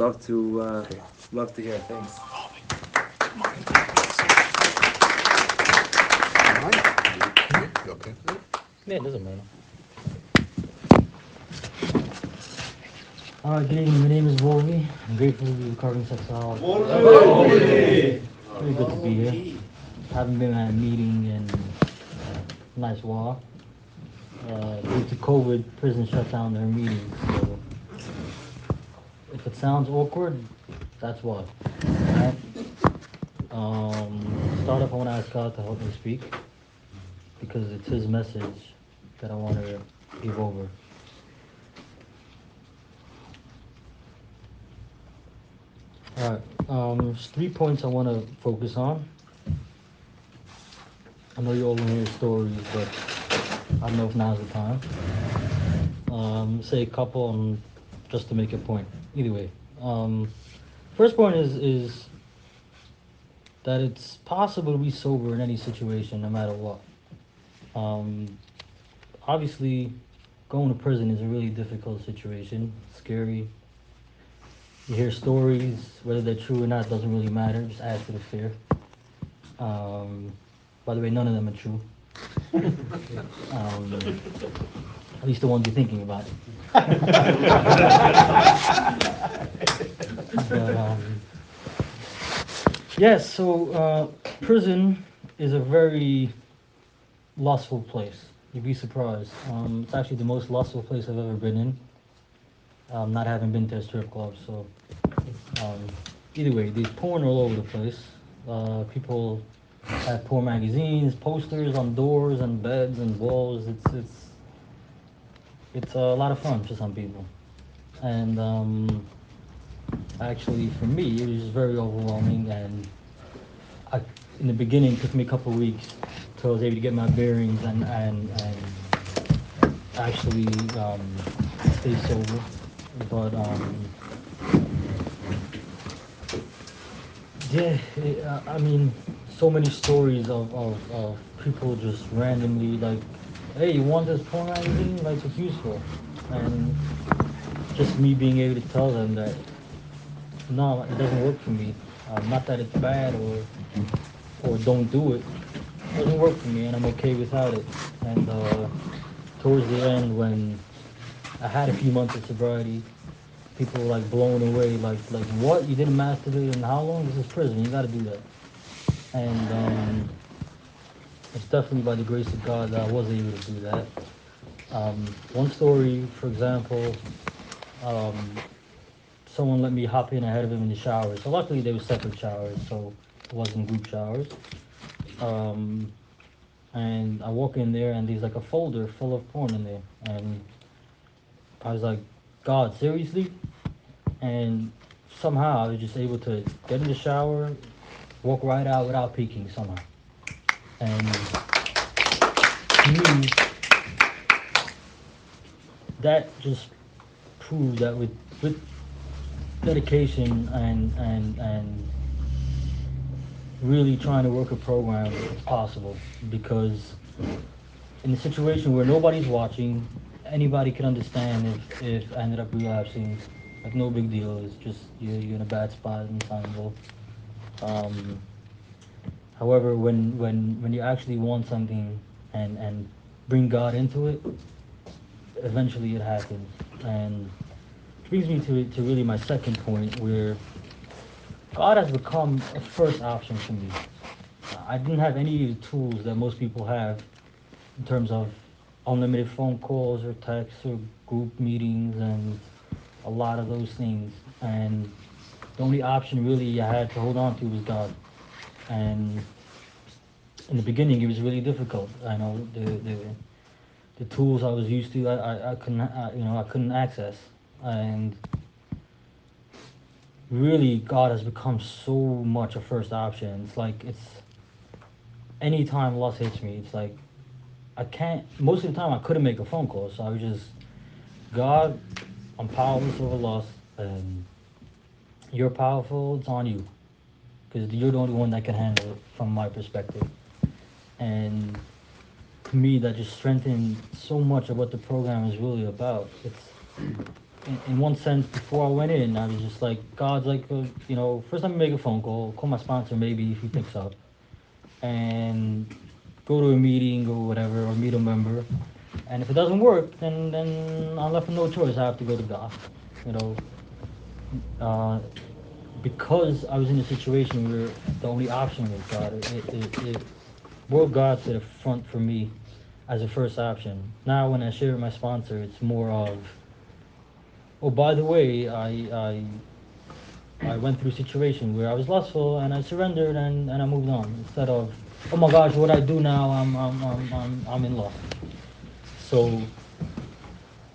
love to hear. Thanks. Okay. Yeah, it doesn't matter. Alright, good evening. My name is Volvi. I'm grateful to be recovering sexologist. Volvi! Very good to be here. Haven't been at a meeting in a nice while. Due to COVID, prison shut down their meetings, so if it sounds awkward, that's why. Alright? Start off, I want to ask God to help me speak because it's His message that I want to give over. Alright, there's 3 points I want to focus on. I know you all want to hear stories, but I don't know if now's the time. Say a couple just to make a point. Either way. First point is that it's possible to be sober in any situation, no matter what. Obviously, going to prison is a really difficult situation. It's scary. You hear stories, whether they're true or not doesn't really matter. Just add to the fear. By the way, none of them are true. At least the ones you're thinking about. But, yes, so prison is a very lustful place. You'd be surprised. It's actually the most lustful place I've ever been in. Not having been to a strip club, so either way, there's porn all over the place. People have porn magazines, posters on doors and beds and walls. It's a lot of fun for some people, and actually for me it was very overwhelming. And in the beginning, it took me a couple of weeks till I was able to get my bearings and actually stay sober. But yeah, I mean, so many stories of people just randomly like, hey, you want this porn magazine? Like, it's useful. And just me being able to tell them that, no, it doesn't work for me. Not that it's bad or don't do it. It doesn't work for me and I'm okay without it. And towards the end, when I had a few months of sobriety, people were like blown away, like what? You didn't master it in how long? This is prison. You got to do that. And it's definitely by the grace of God that I was able to do that. One story, for example, um, someone let me hop in ahead of him in the shower. So luckily they were separate showers, so it wasn't group showers. And I walk in there and there's like a folder full of porn in there, and I was like, God, seriously? And somehow I was just able to get in the shower, walk right out without peeking somehow. And to me, that just proved that with dedication and really trying to work a program, it's possible. Because in a situation where nobody's watching, anybody can understand if I ended up relapsing. Like, no big deal. It's just you're in a bad spot and time. Um, However, when you actually want something and bring God into it, eventually it happens. And which brings me to really my second point, where God has become a first option for me. I didn't have any of the tools that most people have in terms of unlimited phone calls or texts or group meetings and a lot of those things. And the only option really I had to hold on to was God. And in the beginning, it was really difficult. I know the tools I was used to, I couldn't I couldn't access. And really, God has become so much a first option. It's like it's anytime loss hits me, it's like I can't. Most of the time, I couldn't make a phone call, so I was just, God, I'm powerless over loss, and you're powerful. It's on you, because you're the only one that can handle it from my perspective. And to me, that just strengthened so much of what the program is really about. in one sense, before I went in, I was just like, God's like, first let me make a phone call my sponsor, maybe if he picks up, and go to a meeting or whatever, or meet a member. And if it doesn't work, then I'm left with no choice. I have to go to God. You know, uh, because I was in a situation where the only option was God. It brought God to the front for me as a first option. Now, when I share with my sponsor, it's more of, oh, by the way, I went through a situation where I was lustful and I surrendered and I moved on. Instead of, oh my gosh, what I do now? I'm in lust. So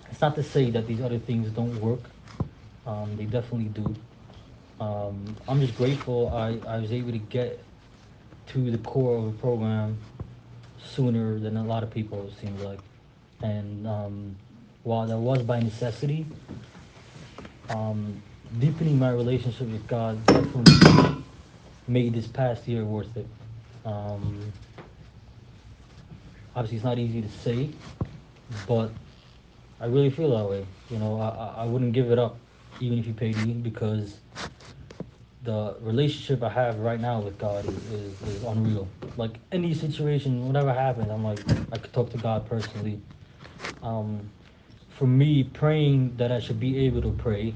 it's not to say that these other things don't work. They definitely do. I'm just grateful I was able to get to the core of a program sooner than a lot of people, it seems like. And while that was by necessity, um, deepening my relationship with God definitely made this past year worth it. Um, Obviously, it's not easy to say, but I really feel that way. I wouldn't give it up even if you paid me, because the relationship I have right now with God is unreal. Like any situation, whatever happens, I'm like, I could talk to God personally. Um, for me, praying that I should be able to pray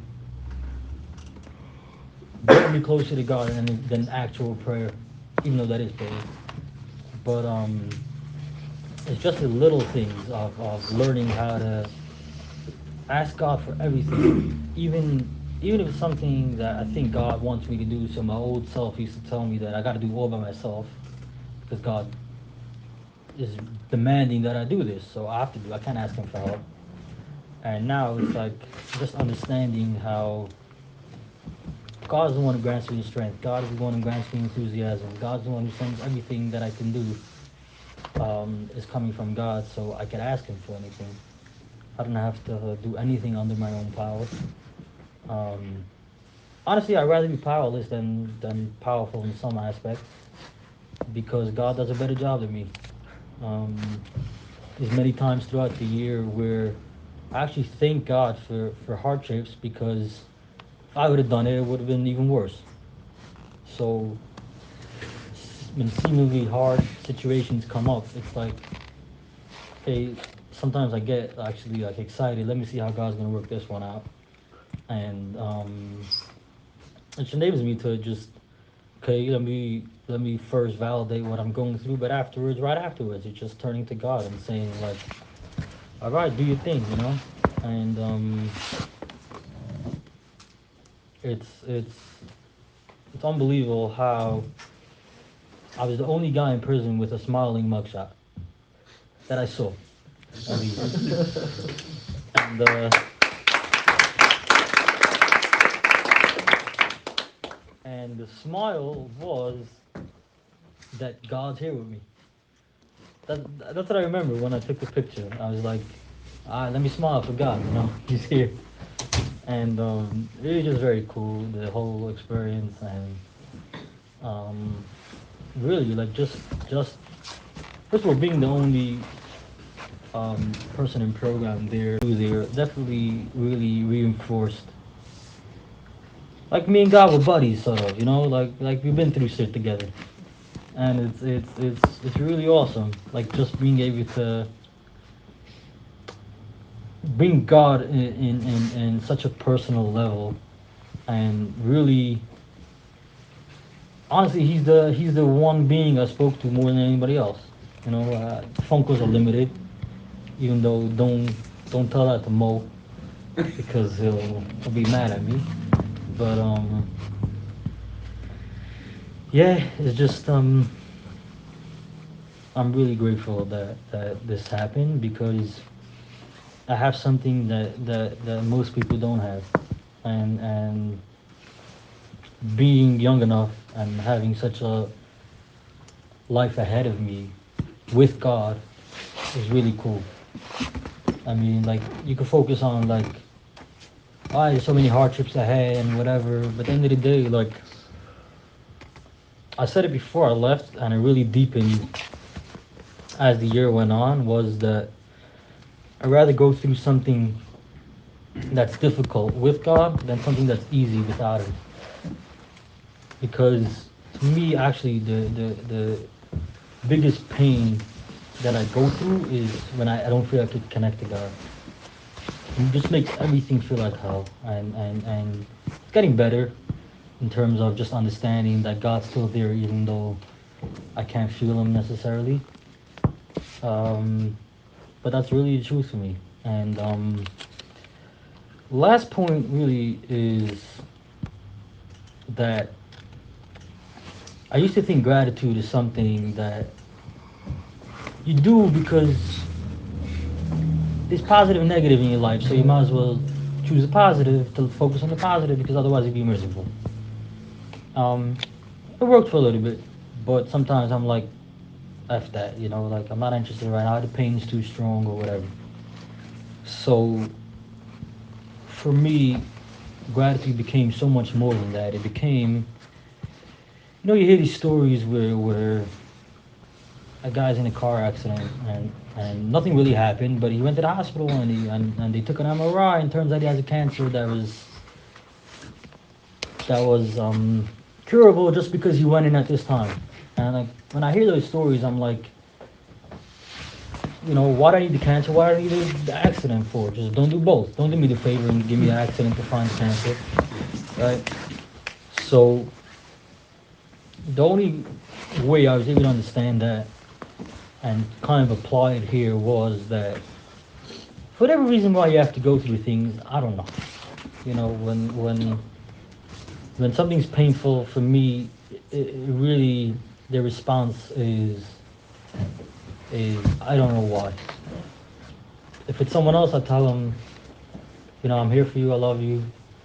brought me closer to God than actual prayer, even though that is prayer. But it's just the little things of learning how to ask God for everything, even if it's something that I think God wants me to do. So my old self used to tell me that I got to do all by myself because God is demanding that I do this, so I have to do. I can't ask Him for help. And now it's like just understanding how God is the one who grants me the strength. God is the one who grants me enthusiasm. God's the one who sends everything that I can do. Is coming from God, so I can ask Him for anything. I don't have to do anything under my own power. Um, Honestly, I'd rather be powerless than powerful in some aspects, because God does a better job than me. Um, there's many times throughout the year where I actually thank God for hardships, because if I would have done it, it would have been even worse. So when seemingly hard situations come up, it's like, okay, sometimes I get actually like excited. Let me see how God's gonna work this one out, and it enables me to just, okay, let me first validate what I'm going through, but afterwards, right afterwards, it's just turning to God and saying like, all right, do your thing, and it's it's unbelievable how I was the only guy in prison with a smiling mugshot that I saw, at least. And the smile was that God's here with me. That's what I remember when I took the picture. I was like, all right, let me smile for God, He's here. And it was just very cool, the whole experience. And um, really, like, just first of all, being the only person in program there definitely really reinforced, like, me and God were buddies, sort of, like we've been through shit together. And it's really awesome, like, just being able to bring God in such a personal level. And really, honestly, he's the one being I spoke to more than anybody else. Phone calls are limited, even though don't tell that to Mo, because he'll be mad at me. But yeah, it's just I'm really grateful that this happened, because I have something that most people don't have. And being young enough and having such a life ahead of me with God is really cool. I mean, like, you can focus on, like, there's so many hardships ahead and whatever, but at the end of the day, like, I said it before I left, and it really deepened as the year went on, was that I'd rather go through something that's difficult with God than something that's easy without Him. Because to me, actually, the biggest pain that I go through is when I don't feel I could connect to God. It just makes everything feel like hell. And it's getting better in terms of just understanding that God's still there, even though I can't feel Him necessarily. Um, but that's really the truth for me. And last point really is that I used to think gratitude is something that you do because there's positive and negative in your life, so you might as well choose the positive to focus on the positive because otherwise you'd be miserable. Um, it worked for a little bit, but sometimes I'm like, F that, like I'm not interested right now, the pain's too strong or whatever. So for me, gratitude became so much more than that. It became, you hear these stories where a guy's in a car accident and nothing really happened, but he went to the hospital and they took an MRI and turns out he has a cancer that was curable just because he went in at this time. And like when I hear those stories, I'm like, why do I need the cancer? Why do I need the accident for? Just don't do both. Don't do me the favor and give me the accident to find the cancer, right? So the only way I was able to understand that and kind of apply it here was that for whatever reason why you have to go through things, I don't know. When something's painful for me, it really the response is I don't know why. If it's someone else, I tell them, I'm here for you, I love you,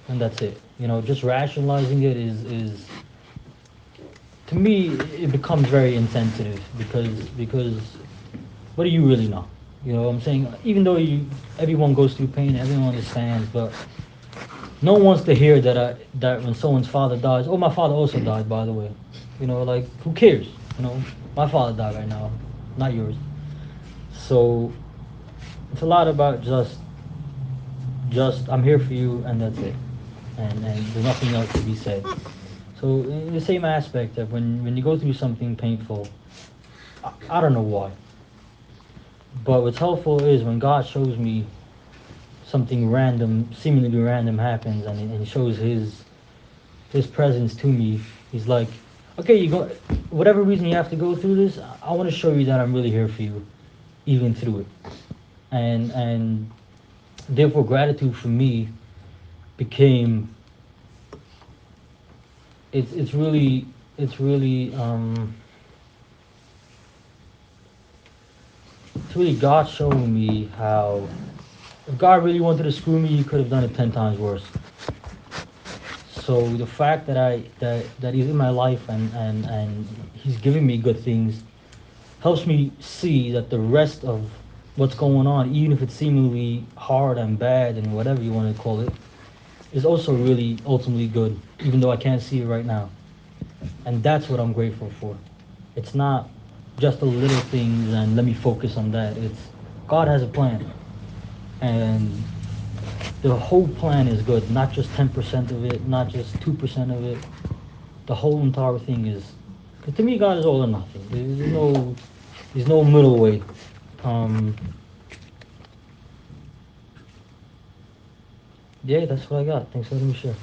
and that's it. Just rationalizing it is to me it becomes very insensitive because what do you really know? What I'm saying? Even though everyone goes through pain, everyone understands, but no one wants to hear that when someone's father dies. Oh, my father also died, by the way. Like who cares? My father died right now, not yours. So it's a lot about just I'm here for you, and that's it, and there's nothing else to be said. So in the same aspect of when you go through something painful, I don't know why, but what's helpful is when God shows me something random, seemingly random happens, and he shows his presence to me. He's like, okay, you go, whatever reason you have to go through this, I want to show you that I'm really here for you, even through it. And therefore, gratitude for me became it's really it's really it's really God showing me how if God really wanted to screw me, He could have done it 10 times worse. So the fact that He's in my life and He's giving me good things helps me see that the rest of what's going on, even if it's seemingly hard and bad and whatever you want to call it, is also really ultimately good, even though I can't see it right now. And that's what I'm grateful for. It's not just the little things and let me focus on that. It's God has a plan, and the whole plan is good, not just 10% of it, not just 2% of it. The whole entire thing is, because to me, God is all or nothing. There's no middle way. Um, yeah, that's what I got. Thanks for letting me share.